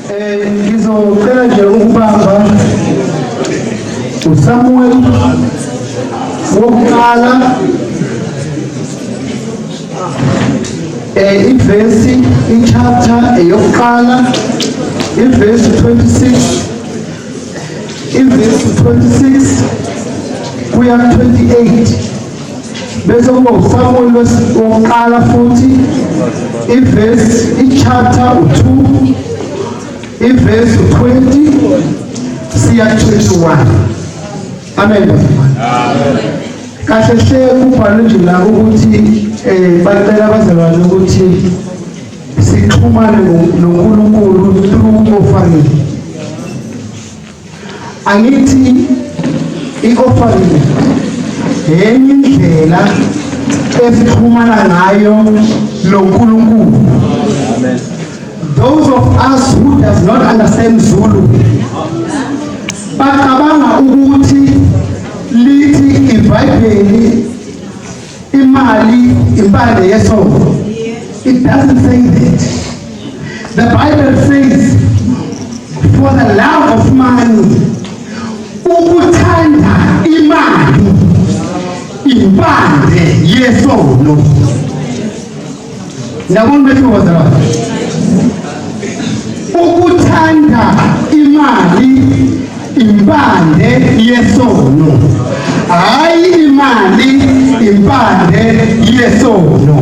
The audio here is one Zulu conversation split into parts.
Ngizocela nje ukubamba uSamuel wokuqala ivesi ichapter eyokuqala ivesi 26 ivesi 26 kuya 28 bese kuba uSamuel wokuqala futhi ivesi ichapter 2 ivesi 20 siya 21. Amen. Kahle hle kubhalwe nje la ukuthi bacela abazalwane ukuthi sixhumane noNkulunkulu through offering. Angithi i-offering enye indlela esixhumana ngayo noNkulunkulu. Amen. Those of us who does not understand Zulu bacabanga ukuthi lithi iBhayibheli imali impande yesono. It doesn't say that. The Bible says for the love of money ukuthanda imali impande yesono. Nabona bethu wazalwa ukuthanda imali impande yesono, hayi imali impande yesono.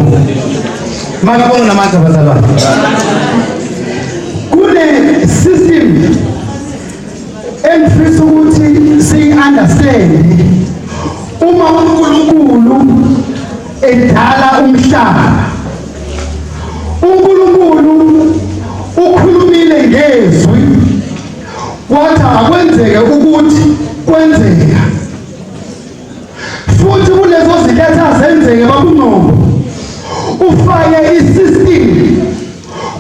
Makabonga namandla bazalwane. Kune system engifisa ukuthi si-understand uma uNkulunkulu edala umhlaba. uNkulunkulu ukhulumile ngezwi wathi akwenzeke ukuthi kwenzeka, futhi kulezo zinto zenzeke babunombo ufake isystem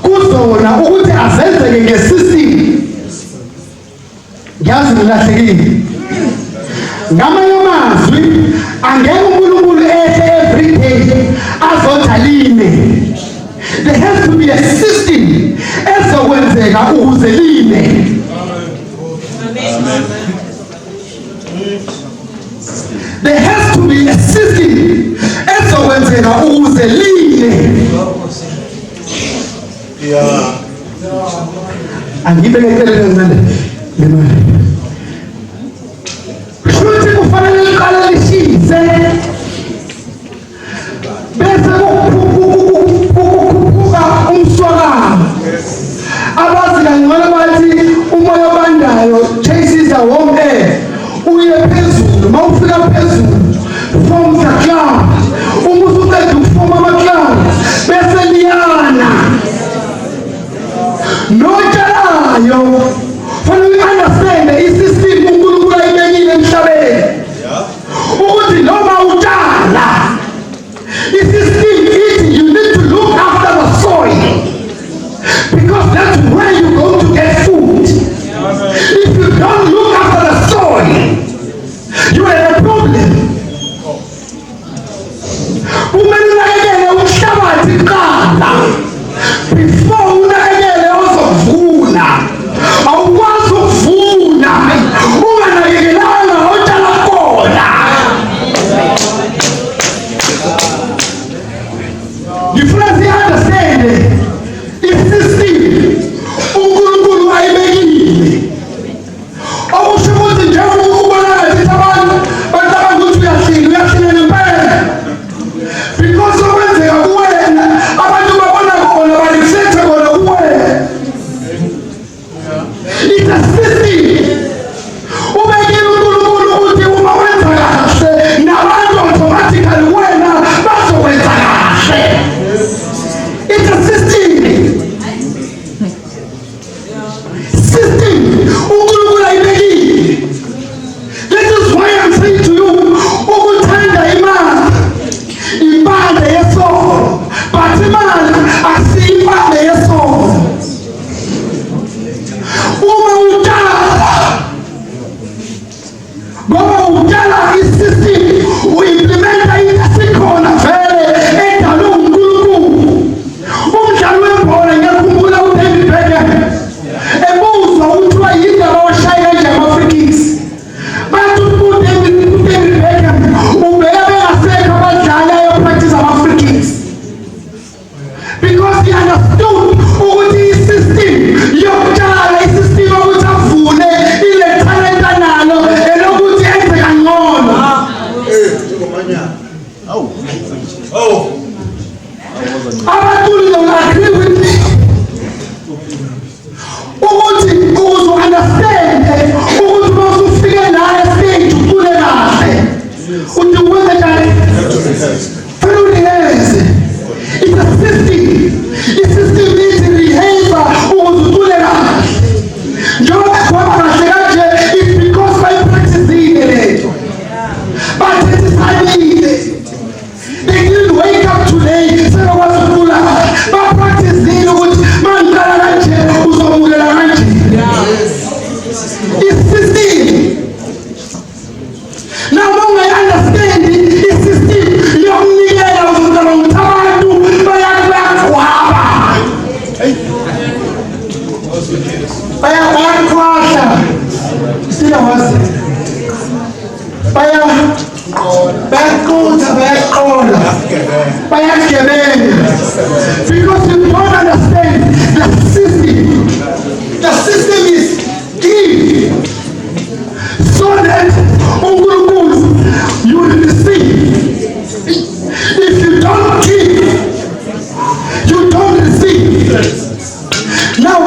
kuzona ukuthi azenzeke ngesystem. Yazi ngilahlekile ngamanye amazwi angeke uNkulunkulu every day azothalime. There has to be a system ezokwenzeka ukuze lime. Amen. There has to be a system ezokwenzeka ukuze lime. Yeah. Angibekele ngale lemali. Shuthi kufanele iqala lishise. Bese umswakamo abazi kangcono bathi umoya obandayo chases the warm air uye phezulu. Mawufika phezulu form the cloud, umusuqeda ukufoma ama-cloud bese liyana notshalayo. Fanele understand isystem uNkulunkulu ayibekile emhlabeni ukuthi noma utshala isystem ithi you need to look after the soil because that's where you're going to get food. If you don't look after the soil, you have a problem. Umenakekele umhlabathi kuqala before unakekele ozovuna. Awukwazi ukuvuna unganakekelanga otshala khona. Ngifuna si-understand isystem uNkulunkulu ayibekile. Okusho ukuthi njengoba ubona ngathi abantu bacabanga ukuthi uyahlina ngempela. Because okwenzeka kuwena abantu babona khona baliflethe khona kuwena. It's a system. Ubekile uNkulunkulu ukuthi uma wenza kahle nabantu automatically wena bazokwenza kahle. It's a system. uNkulunkulu ayibekile. This is why I'm saying to you ukuthanda imali impande yesono, but imali akusiyo impande yesono. Uma utshala ngoba utshala isystem uimplementa into esikhona vele edalwe uNkulunkulu. Umdlali webhola ngiyakhumbula uDavid Beckham Abantuli don't agree with me. Ukuthi uzo understand ukuthi masufike la stage ucule kahle. Uthi wenze njani? Fanele yenze. It's a system. I-system ithi rehearsa ukuze ucule kahle. Njengoba kwaba kahle kanje it's because bayipractice-ile letho. Bathethisa-ile. They didn't wake up today sebakwazi ukucula. Bapractice-ile ukuthi mangiqala kanje uzomukela kanje. I-system. Now when I understand i-system iyakunikela ukuthi abantu bayakwahaba. Bayakwahla. Siyawazi. Bayaquta, bayaquola. Bayagebenga. Because you don't understand the system. The system is key. So that you will receive. If you don't give, you don't receive. Now,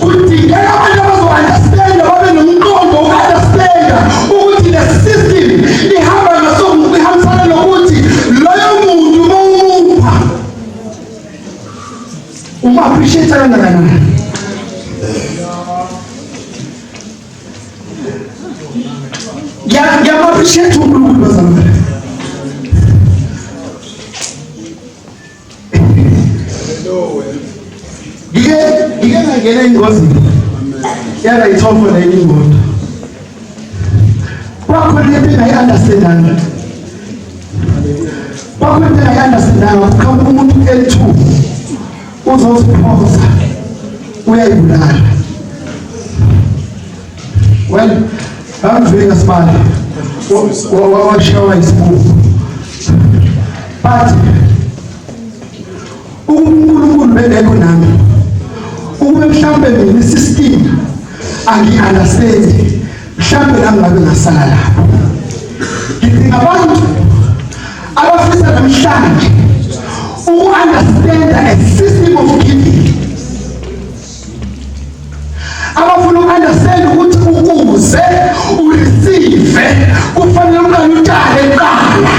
kudingeka abantu abazo-understand babe nomqondo woku-understand ukuthi the system ihambisana nokuthi loyo muntu mawumupha uma-appreciate kangakanani. Ngiyama-appreciate uNkulunkulu bazalwane. Ngike ngangena engozini yangayithofa lenye imoto. Kwakhona into engayi-understandanga. Kukhamba umuntu L2 uzoziphosa uyayibulala. Well, ngangivika sibali washawa isibuko. But uNkulunkulu bengekho nami. Ube mhlambe mina i-system angi-understand. Mhlambe nami ngabe ngasala lapho. Ngidinga abantu abafisa namhlanje uku-understand a system of giving. Abafuna uku-understand ukuthi ukuze ureceive kufanele ukutshale kuqala.